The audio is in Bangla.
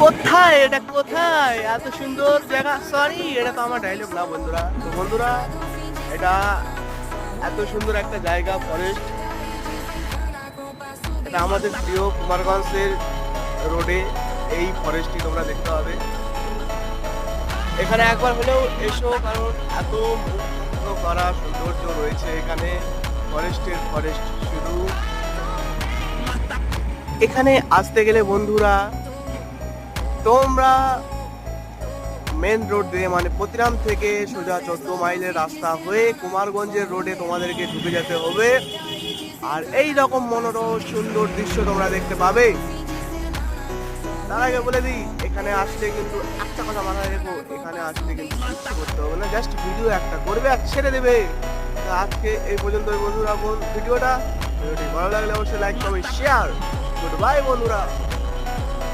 কোথায় এটা, কোথায় এত সুন্দর জায়গা? সরি, এটা তো আমার ডায়লগ না বন্ধুরা। তো বন্ধুরা, এটা এত সুন্দর একটা জায়গা, ফরেস্ট, এটা আমাদের প্রিয় কুমারগঞ্জের রোডে এই ফরেস্টটি তোমরা দেখতে পাবে। এখানে একবার হলেও এসো, কারণ এত মুগ্ধ করা সৌন্দর্য রয়েছে এখানে। ফরেস্টের ফরেস্ট শুরু। এখানে আসতে গেলে বন্ধুরা তোমরা মেন রোড দিয়ে, মানে পতিরাম থেকে সোজা 14 মাইলের রাস্তা হয়ে কুমারগঞ্জের রোডে তোমাদেরকে ঢুকে যেতে হবে। আর এই রকম মনোরম সুন্দর দৃশ্য তোমরা দেখতে পাবে। তার আগে বলে দিই, এখানে আসলে কিন্তু একটা কথা মাথায় রেখো, এখানে আসলে কিন্তু কিচ্ছু করতে হবে না, জাস্ট ভিডিও একটা করবে আর ছেড়ে দেবে। তো আজকে এই পর্যন্ত বন্ধুরা, ভিডিওটি ভালো লাগলে অবশ্যই like comment share. Good bye বন্ধুরা।